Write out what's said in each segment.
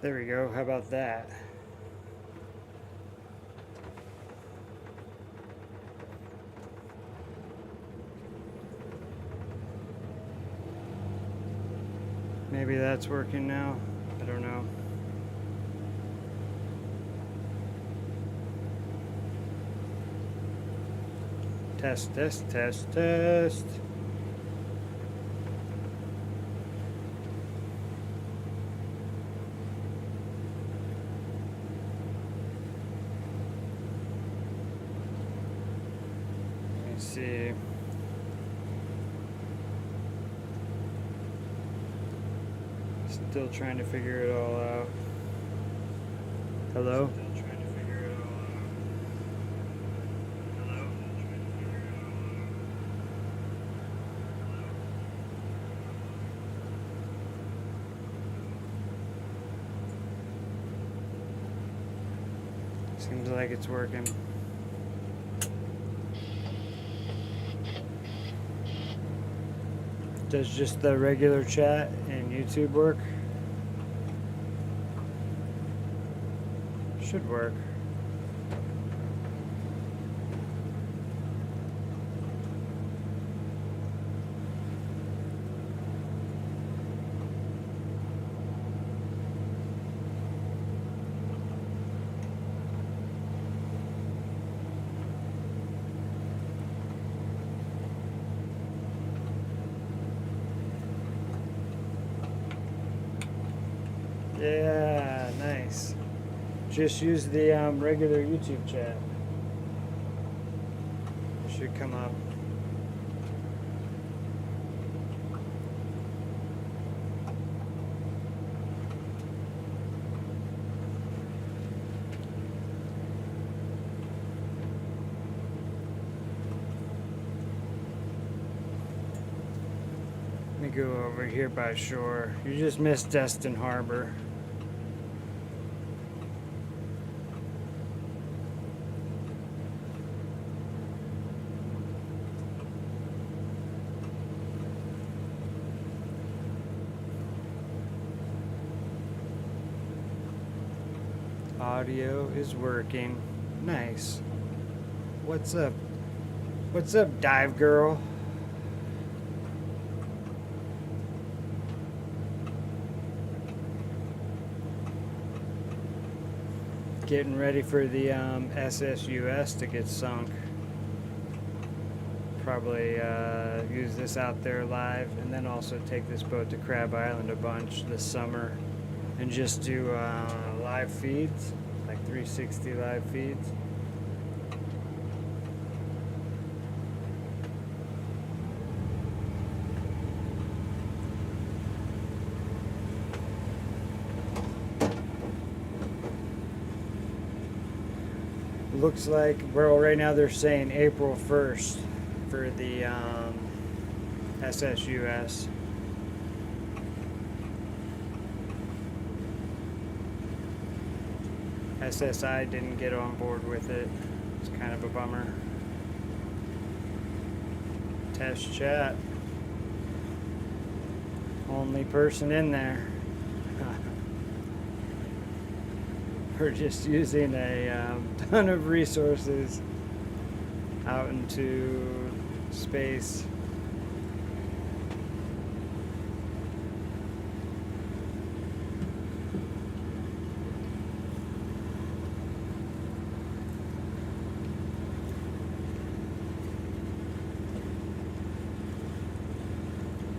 There we go. How about that? Maybe that's working now. I don't know. Test, test, test, test. Let me see. Still trying to figure it all out. Hello? Seems like it's working. Does just the regular chat and YouTube work? Should work. Yeah, nice. Just use the regular YouTube chat. It should come up. Let me go over here by shore. You just missed Destin Harbor. Audio is working. Nice. What's up? What's up, dive girl? Getting ready for the SSUS to get sunk. Probably use this out there live, and then also take this boat to Crab Island a bunch this summer and just do live feeds, like 360 live feeds. Looks like, well, right now they're saying April 1st for the SSUS. SSI didn't get on board with it. It's kind of a bummer. Test chat. Only person in there. We're just using a ton of resources out into space.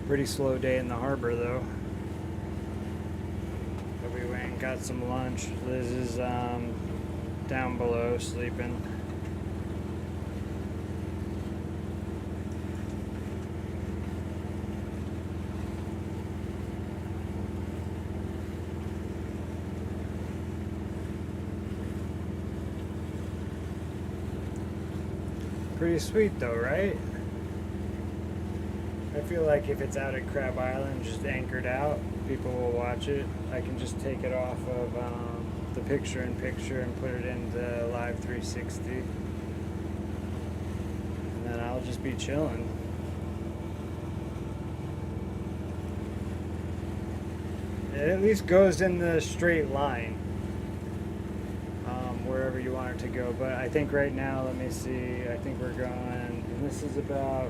Pretty slow day in the harbor though. We went and got some lunch. Liz is down below sleeping. Pretty sweet though, right? I feel like if it's out at Crab Island, just anchored out, people will watch it. I can just take it off of the picture-in-picture and put it into Live 360. And then I'll just be chilling. it at least goes in the straight line, wherever you want it to go. But I think right now, let me see, I think we're going, and this is about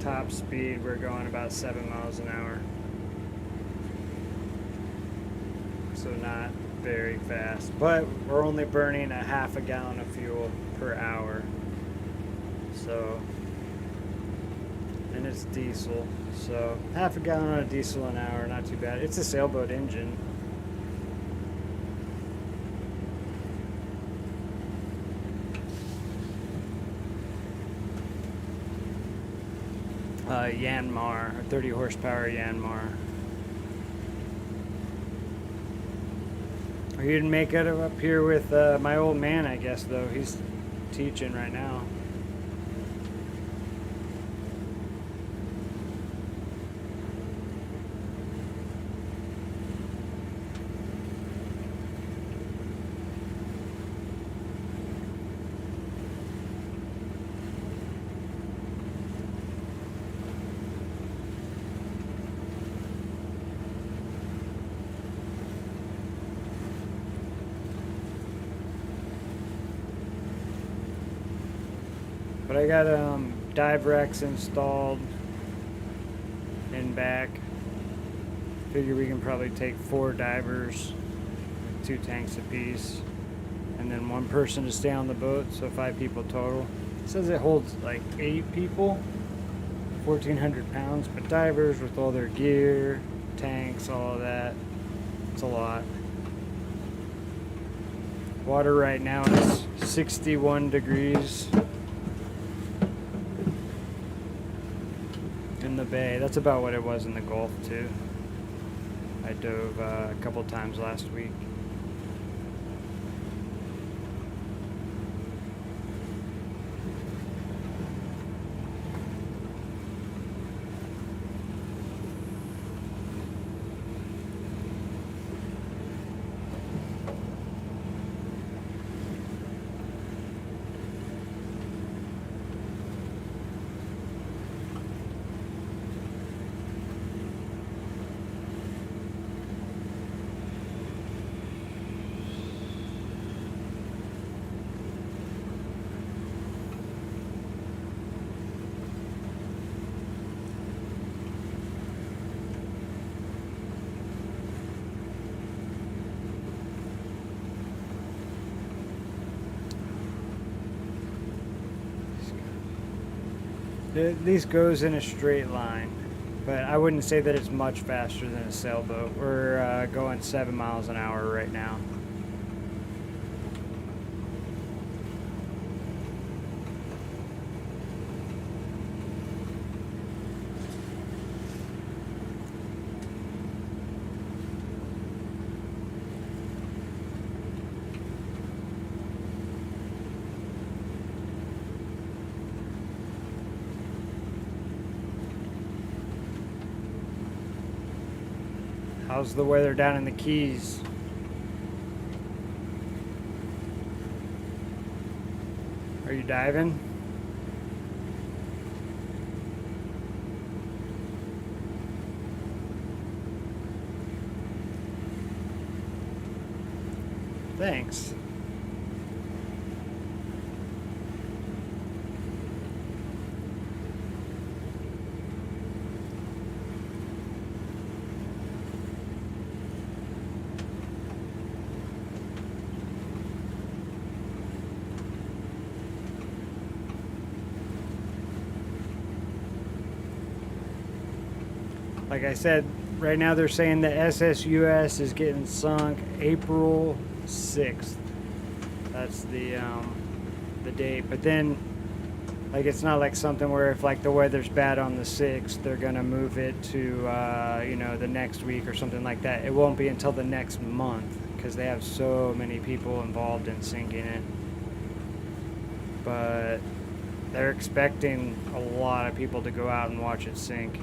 top speed, we're going about 7 miles an hour. So not very fast, but we're only burning a half a gallon of fuel per hour. So, and it's diesel, so half a gallon of diesel an hour, not too bad. It's a sailboat engine. Yanmar, a 30 horsepower Yanmar. He didn't make it up here with my old man, I guess, though. He's teaching right now. But I got dive racks installed in back. Figure we can probably take 4 divers, 2 tanks apiece, and then 1 person to stay on the boat, so 5 people total. It says it holds like 8 people, 1,400 pounds, but divers with all their gear, tanks, all of that, it's a lot. Water right now is 61 degrees. In the bay. That's about what it was in the Gulf too. I dove a couple times last week. It at least goes in a straight line, but I wouldn't say that it's much faster than a sailboat. We're going 7 miles an hour right now. How's the weather down in the Keys? Are you diving? Thanks. Like I said, right now they're saying the SSUS is getting sunk April 6th. That's the date. But then, like, it's not like something where if like the weather's bad on the 6th, they're gonna move it to you know, the next week or something like that. It won't be until the next month because they have so many people involved in sinking it. But they're expecting a lot of people to go out and watch it sink.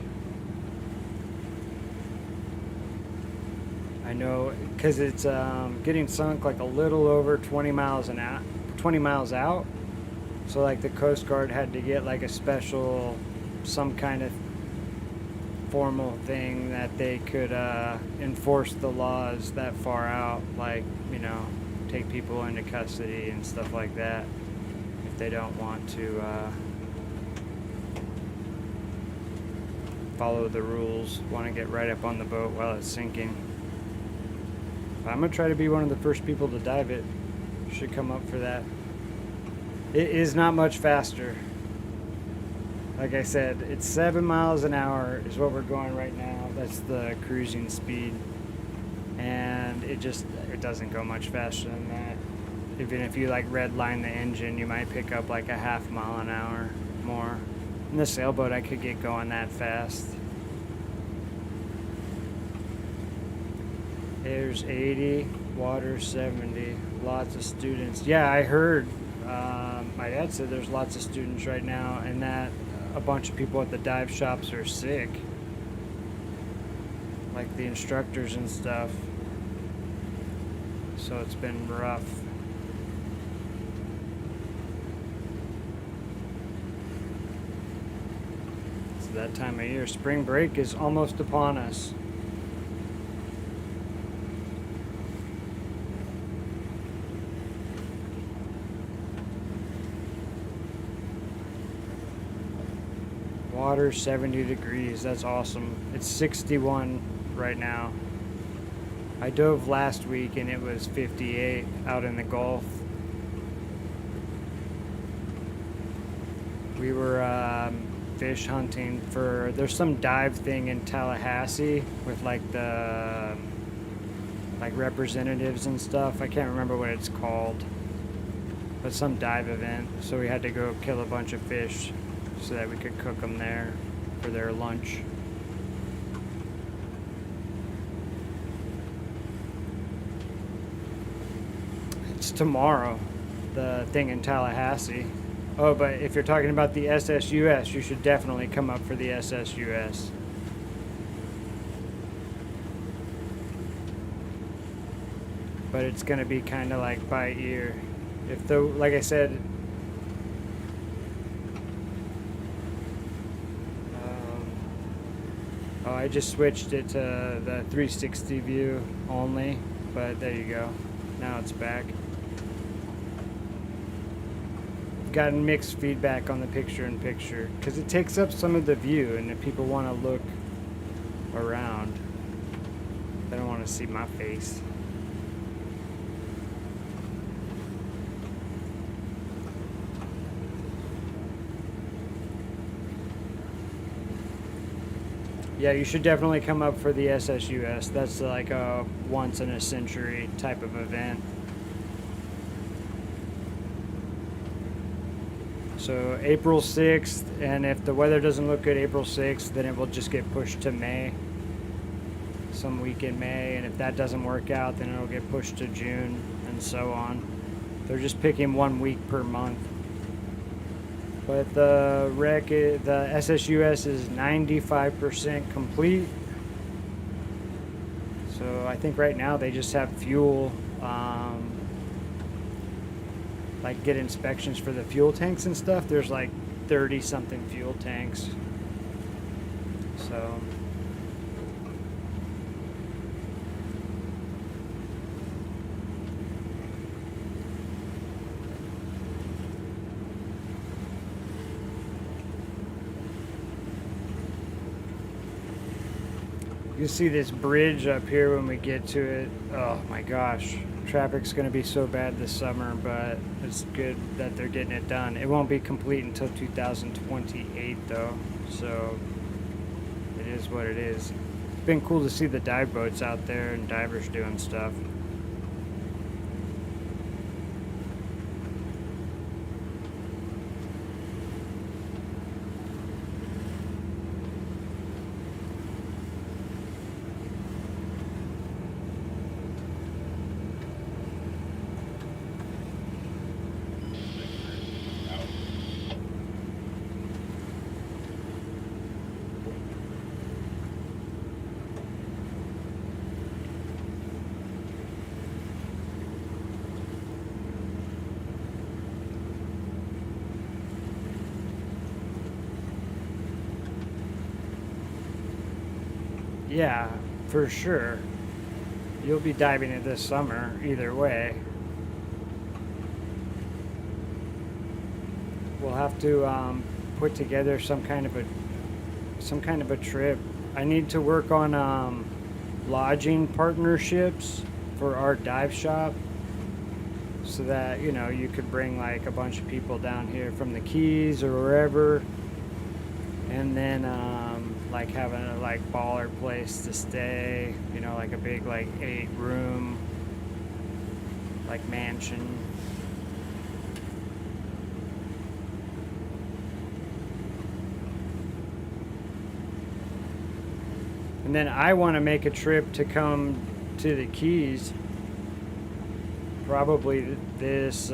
I know, because it's getting sunk like a little over 20 miles out. So like the Coast Guard had to get like a special, some kind of formal thing that they could enforce the laws that far out, like, take people into custody and stuff like that if they don't want to follow the rules, want to get right up on the boat while it's sinking. But I'm going to try to be one of the first people to dive it. Should come up for that. It is not much faster. Like I said, it's 7 miles an hour is what we're going right now. That's the cruising speed. And it doesn't go much faster than that. Even if you like redline the engine, you might pick up like a half mile an hour more. In the sailboat, I could get going that fast. Air's 80, water 70, lots of students. Yeah, I heard, my dad said there's lots of students right now, and that a bunch of people at the dive shops are sick. Like the instructors and stuff. So it's been rough. It's that time of year. Spring break is almost upon us. Water 70 degrees. That's awesome. It's 61 right now. I dove last week and it was 58 out in the Gulf. We were fish hunting for, there's some dive thing in Tallahassee with like the representatives and stuff. I can't remember what it's called, but some dive event. So we had to go kill a bunch of fish so that we could cook them there for their lunch. It's tomorrow, the thing in Tallahassee. Oh, but if you're talking about the SSUS, you should definitely come up for the SSUS. But it's gonna be kind of like by ear. Like I said, I just switched it to the 360 view only, but there you go. Now it's back. I've gotten mixed feedback on the picture-in-picture because it takes up some of the view, and if people want to look around, they don't want to see my face. Yeah, you should definitely come up for the SSUS. That's like a once in a century type of event. So April 6th, and if the weather doesn't look good April 6th, then it will just get pushed to May. Some week in May, and if that doesn't work out, then it'll get pushed to June, and so on. They're just picking 1 week per month. But the SSUS is 95% complete. So I think right now they just have fuel, like get inspections for the fuel tanks and stuff. There's like 30 something fuel tanks. So you see this bridge up here when we get to it. Oh my gosh, traffic's gonna be so bad this summer, but it's good that they're getting it done. It won't be complete until 2028 though, so it is what it is. It's been cool to see the dive boats out there and divers doing stuff. Yeah, for sure. You'll be diving it this summer either way. We'll have to put together some kind of a trip. I need to work on lodging partnerships for our dive shop, so that you could bring like a bunch of people down here from the Keys or wherever, and then like having a like baller place to stay, like a big like 8 room like mansion. And then I want to make a trip to come to the Keys probably this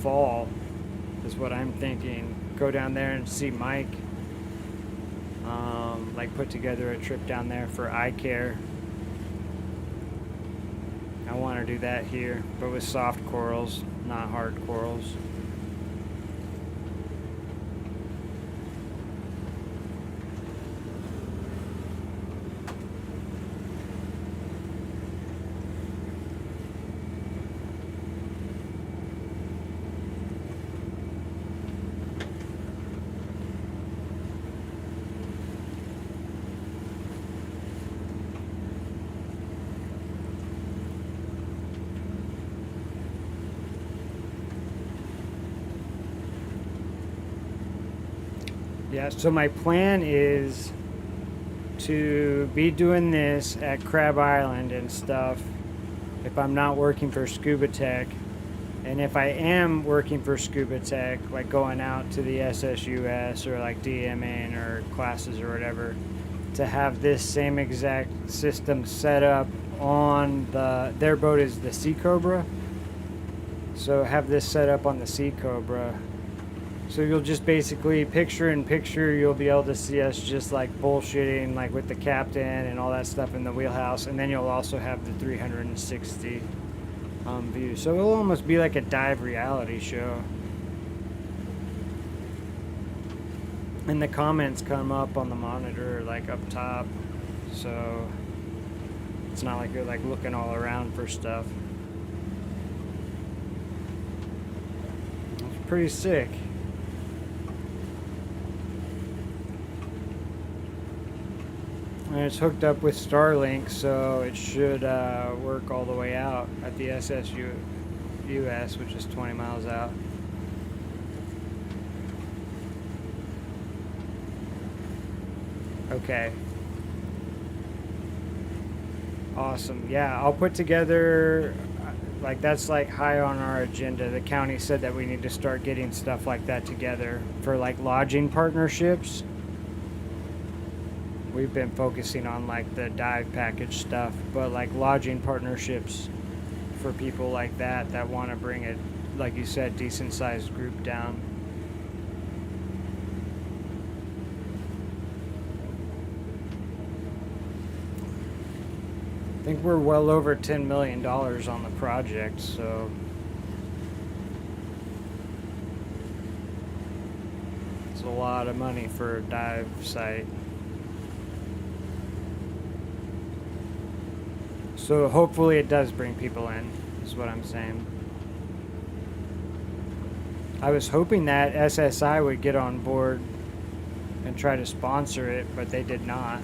fall is what I'm thinking. Go down there and see Mike. Like put together a trip down there for eye care. I want to do that here, but with soft corals, not hard corals. Yeah, so my plan is to be doing this at Crab Island and stuff if I'm not working for Scuba Tech. And if I am working for Scuba Tech, like going out to the SSUS or like DMing or classes or whatever, to have this same exact system set up on their boat is the Sea Cobra. So have this set up on the Sea Cobra. So you'll just basically picture in picture, you'll be able to see us just like bullshitting like with the captain and all that stuff in the wheelhouse. And then you'll also have the 360 view. So it'll almost be like a dive reality show. And the comments come up on the monitor like up top. So it's not like you're like looking all around for stuff. It's pretty sick. And it's hooked up with Starlink, so it should work all the way out at the SSUS, which is 20 miles out. Okay. Awesome. Yeah, I'll put together, like that's like high on our agenda. The county said that we need to start getting stuff like that together for like lodging partnerships. We've been focusing on like the dive package stuff, but like lodging partnerships for people like that want to bring it, like you said, decent sized group down. I think we're well over $10 million on the project, so it's a lot of money for a dive site. So hopefully it does bring people in, is what I'm saying. I was hoping that SSI would get on board and try to sponsor it, but they did not.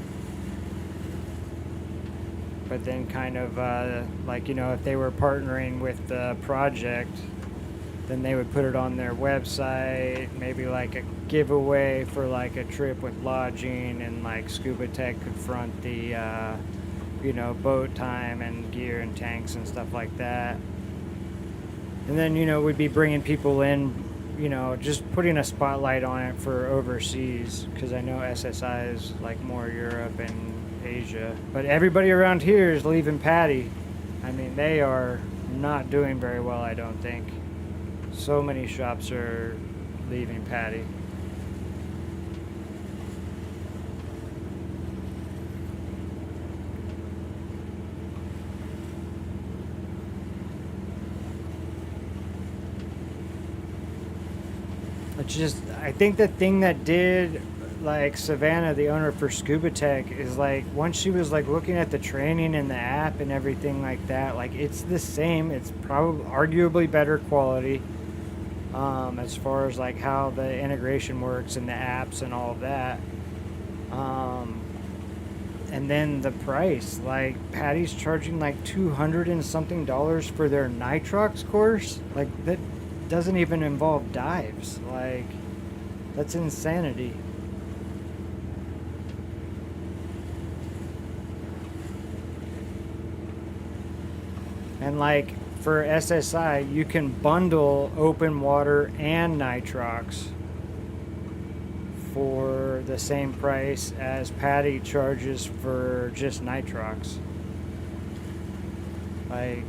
But then kind of like, if they were partnering with the project, then they would put it on their website, maybe like a giveaway for like a trip with lodging, and like Scuba Tech could front the boat time and gear and tanks and stuff like that. And then, we'd be bringing people in, just putting a spotlight on it for overseas, because I know SSI is like more Europe and Asia. But everybody around here is leaving PADI. I mean, they are not doing very well, I don't think. So many shops are leaving PADI. It's just, I think the thing that did like Savannah, the owner for Scuba Tech, is like, once she was like looking at the training and the app and everything like that, like it's the same. It's probably arguably better quality, as far as like how the integration works and the apps and all of that. Um, and then the price, like Patty's charging like 200 and something dollars for their nitrox course. Like that doesn't even involve dives. Like that's insanity. And like for SSI, you can bundle open water and nitrox for the same price as Patty charges for just nitrox. Like,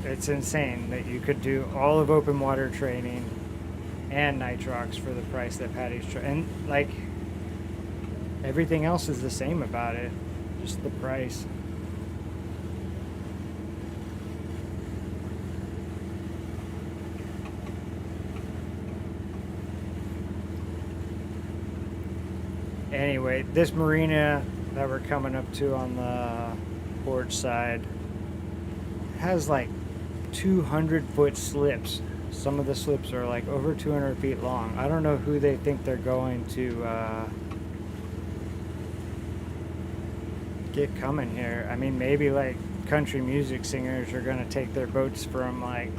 it's insane that you could do all of open water training and nitrox for the price that Patty's and like everything else is the same about it, just the price. Anyway, this marina that we're coming up to on the port side has like 200-foot slips. Some of the slips are like over 200 feet long. I don't know who they think they're going to get coming here. I mean, maybe like country music singers are going to take their boats from like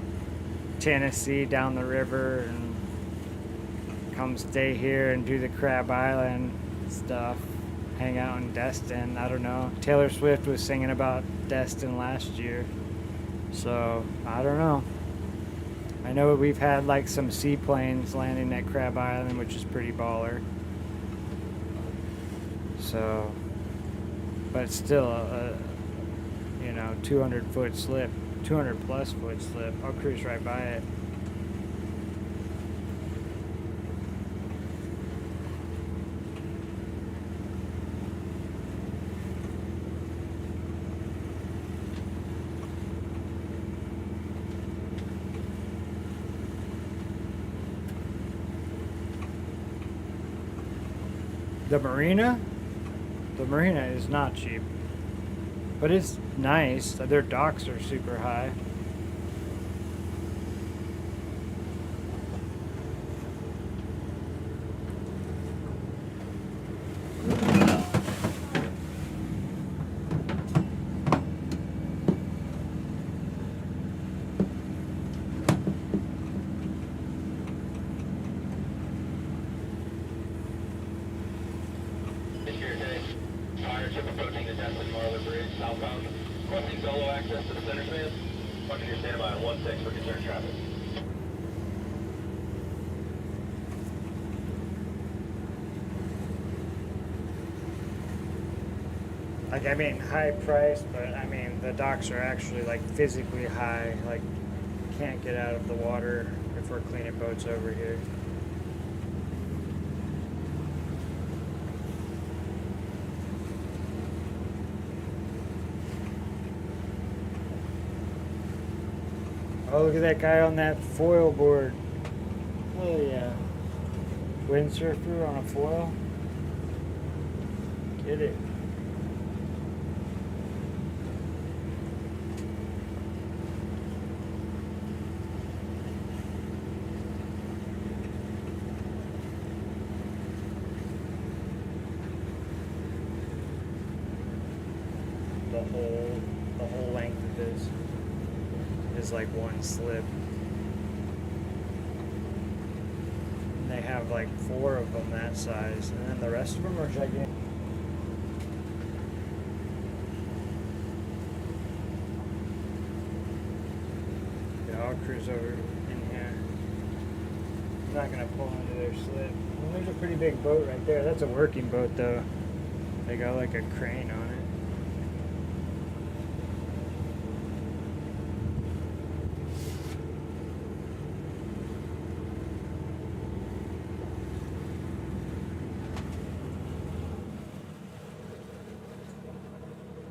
Tennessee down the river and come stay here and do the Crab Island stuff, hang out in Destin. I don't know. Taylor Swift was singing about Destin last year, so I don't know. I know we've had like some seaplanes landing at Crab Island, which is pretty baller. So, but still, 200-foot slip, 200-plus foot slip. I'll cruise right by it. The marina? The marina is not cheap. But it's nice. Their docks are super high. Ship approaching the Destin Marler Bridge southbound. Requesting solo access to the center span. Buccaneer standby on 1-6 for concerned traffic. Like, I mean, high price, but I mean, the docks are actually like physically high. Like, can't get out of the water if we're cleaning boats over here. Oh, look at that guy on that foil board. Oh, yeah. Windsurfer on a foil. Get it. The whole length of this is like one slip. And they have like 4 of them that size, and then the rest of them are gigantic. Yeah, I'll cruise over in here. I'm not gonna pull into their slip. Well, there's a pretty big boat right there. That's a working boat though. They got like a crane on it.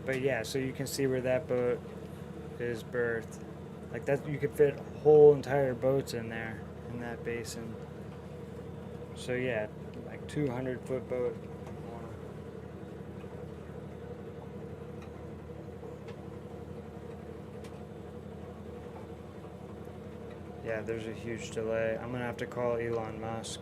But yeah, so you can see where that boat is berthed. Like that, you could fit whole entire boats in there, in that basin. So yeah, like 200-foot boat. Yeah, there's a huge delay. I'm gonna have to call Elon Musk.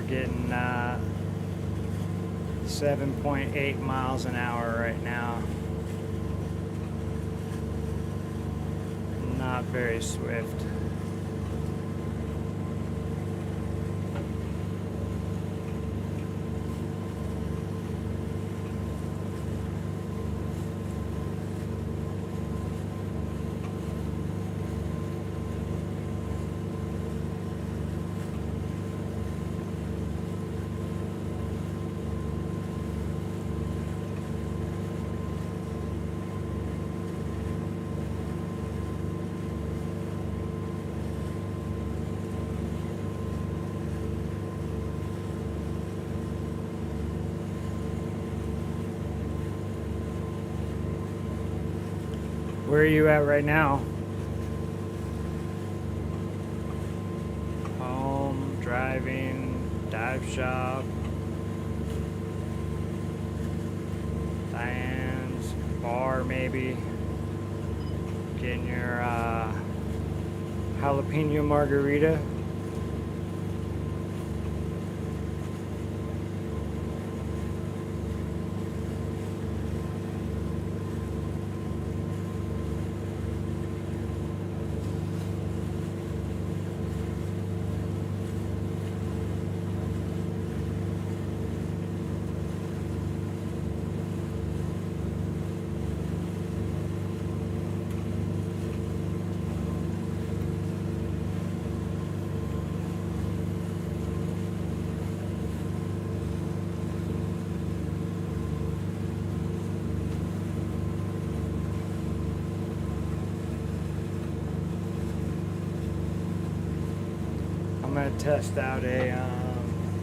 Getting 7.8 miles an hour right now. Not very swift. Where are you at right now? Home, driving, dive shop, Diane's, bar maybe. Getting your jalapeno margarita. I'm gonna test out a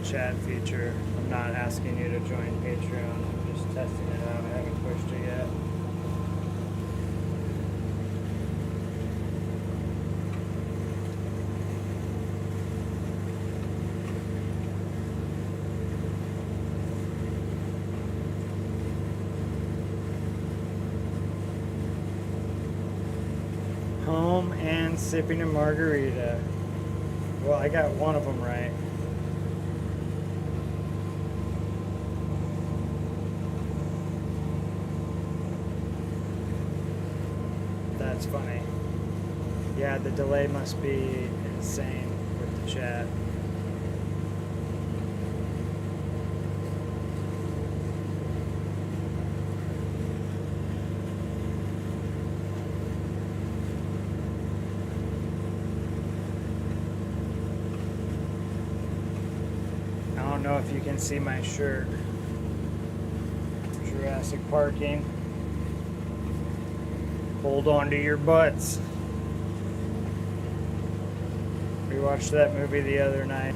chat feature. I'm not asking you to join Patreon. I'm just testing it out. I haven't pushed it yet. Home and sipping a margarita. Well, I got one of them right. That's funny. Yeah, the delay must be insane with the chat. I don't know if you can see my shirt. Jurassic Parking. Hold on to your butts. We watched that movie the other night.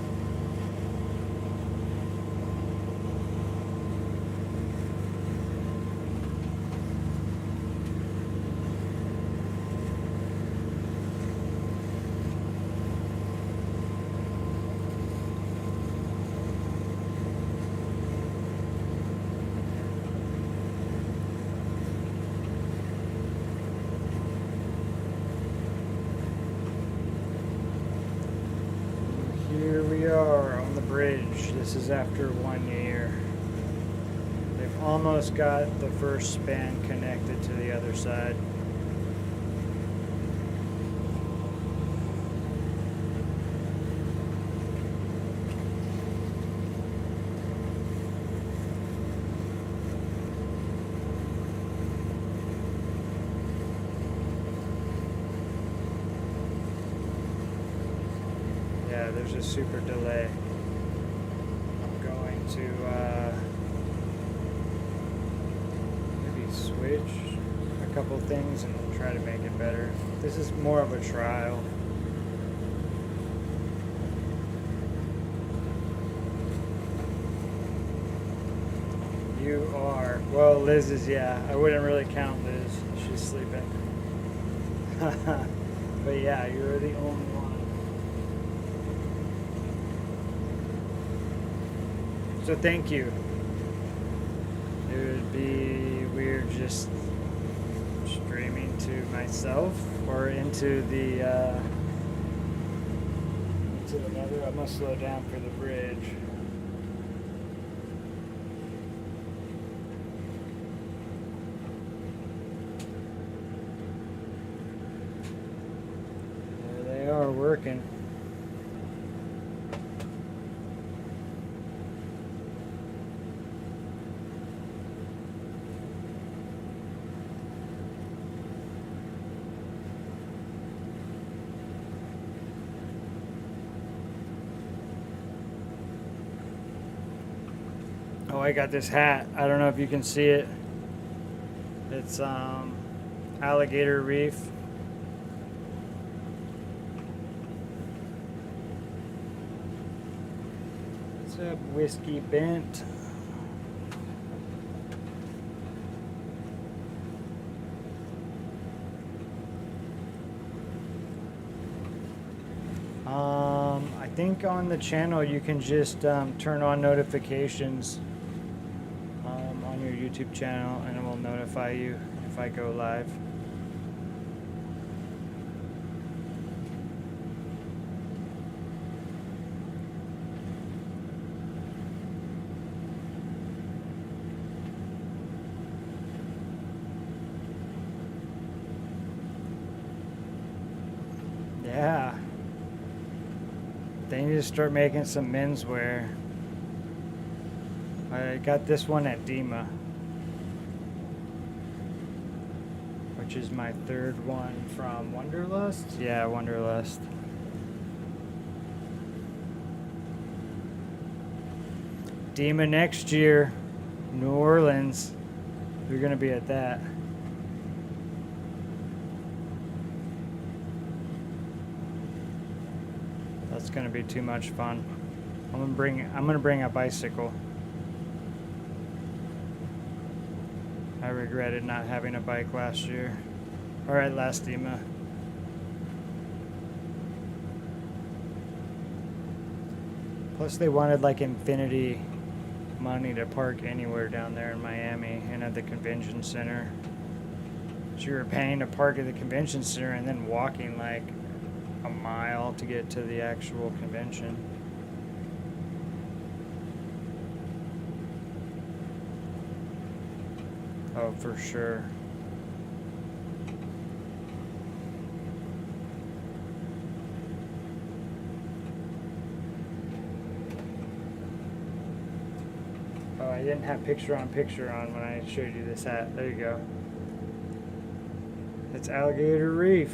Here we are on the bridge. This is after 1 year. They've almost got the first span connected to the other side. Yeah, there's a super delay. I'm going to maybe switch a couple things and try to make it better. This is more of a trial. You are. Well, Liz is, yeah. I wouldn't really count Liz. She's sleeping. But yeah, you're the only one. So thank you. It would be weird just streaming to myself or into the into another. I must slow down for the bridge. There they are working. Oh, I got this hat. I don't know if you can see it. It's alligator reef. What's up, Whiskey Bent? I think on the channel you can just turn on notifications on your YouTube channel, and it will notify you if I go live. Yeah. They need to start making some menswear. I got this one at Dima, which is my third one from Wanderlust. Yeah, Wanderlust. Dima next year, New Orleans. We're gonna be at that. That's gonna be too much fun. I'm gonna bring a bicycle. I regretted not having a bike last year, or at last Dima. Plus they wanted like infinity money to park anywhere down there in Miami and at the convention center. So you were paying to park at the convention center and then walking like a mile to get to the actual convention. Oh, for sure. Oh, I didn't have picture on when I showed you this hat. There you go. It's alligator reef.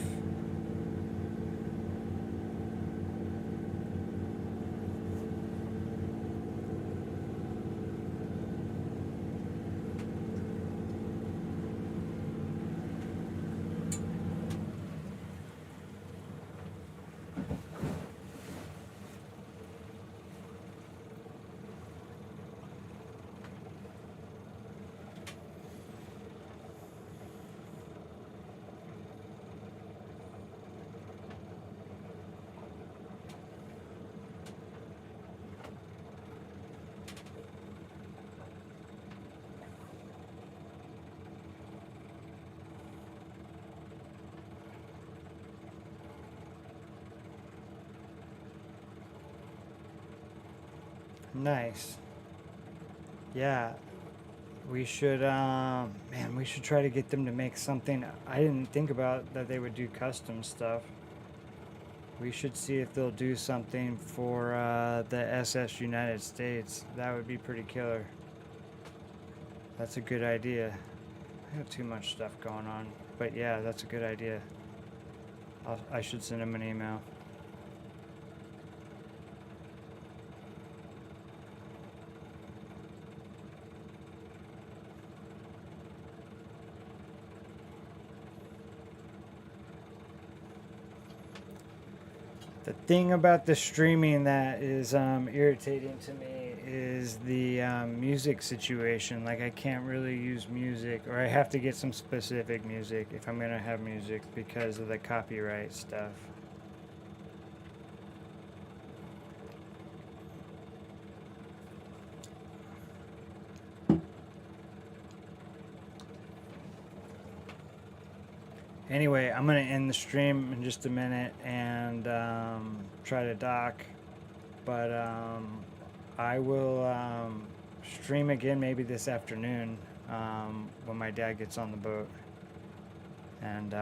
Nice. Yeah. We should, man, we should try to get them to make something. I didn't think about that they would do custom stuff. We should see if they'll do something for the SS United States. That would be pretty killer. That's a good idea. I have too much stuff going on. But yeah, that's a good idea. I should send him an email. The thing about the streaming that is irritating to me is the music situation. Like, I can't really use music, or I have to get some specific music if I'm going to have music because of the copyright stuff. Anyway, I'm going to end the stream in just a minute and try to dock. But I will stream again maybe this afternoon when my dad gets on the boat. And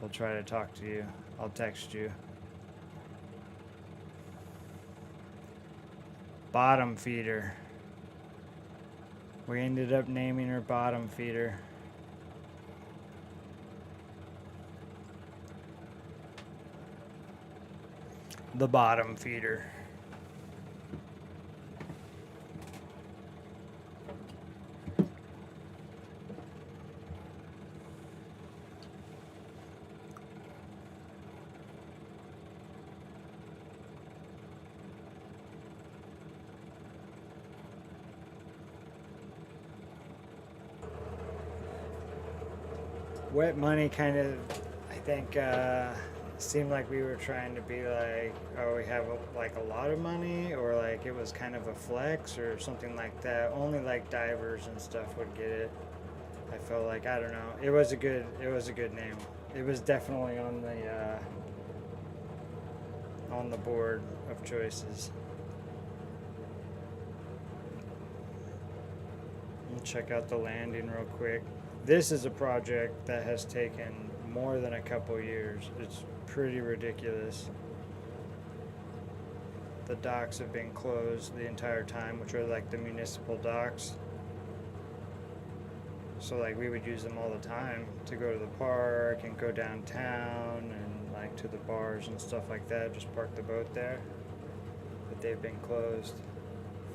we'll try to talk to you. I'll text you. Bottomefeeder. We ended up naming her Bottomefeeder. The Bottomefeeder. Wet Money kind of, I think, seemed like we were trying to be like, oh, we have like a lot of money, or like it was kind of a flex or something like that. Only like divers and stuff would get it. I felt like, I don't know. It was a good name. It was definitely on the board of choices. Check out the landing real quick. This is a project that has taken more than a couple years. It's pretty ridiculous. The docks have been closed the entire time, which are like the municipal docks. So like we would use them all the time to go to the park and go downtown and like to the bars and stuff like that. Just park the boat there. But they've been closed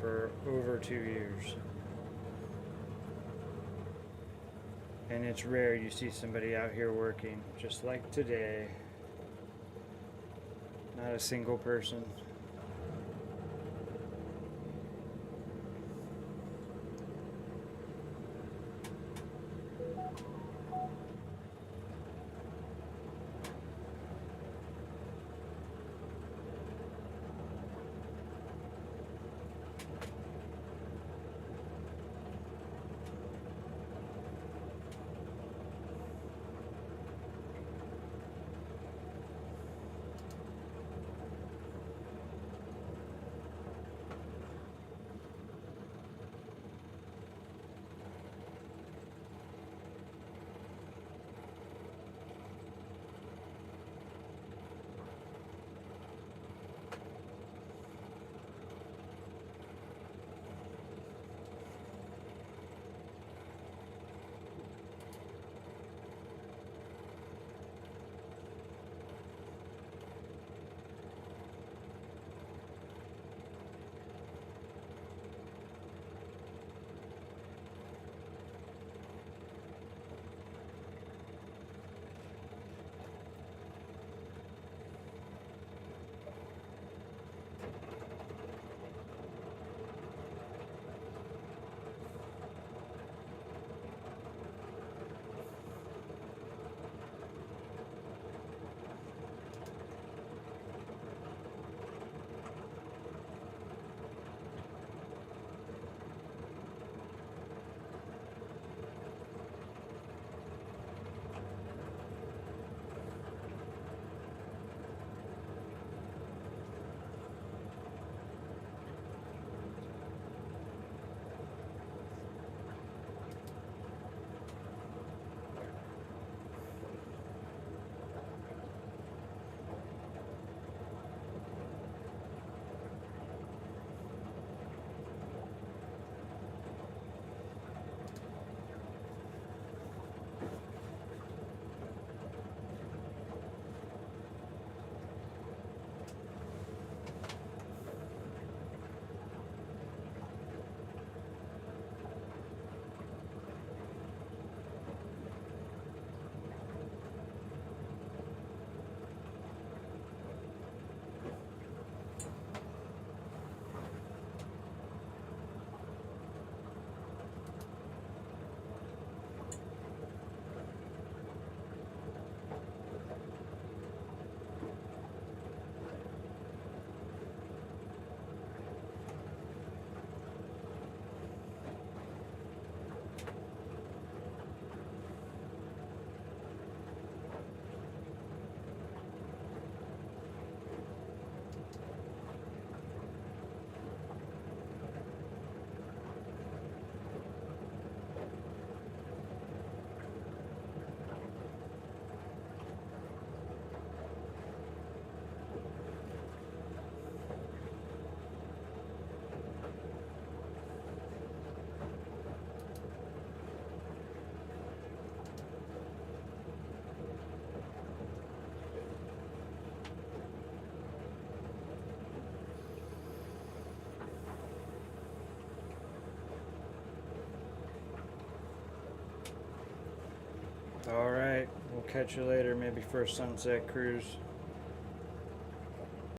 for over 2 years. And it's rare you see somebody out here working, just like today. Not a single person. All right, we'll catch you later, maybe for a sunset cruise.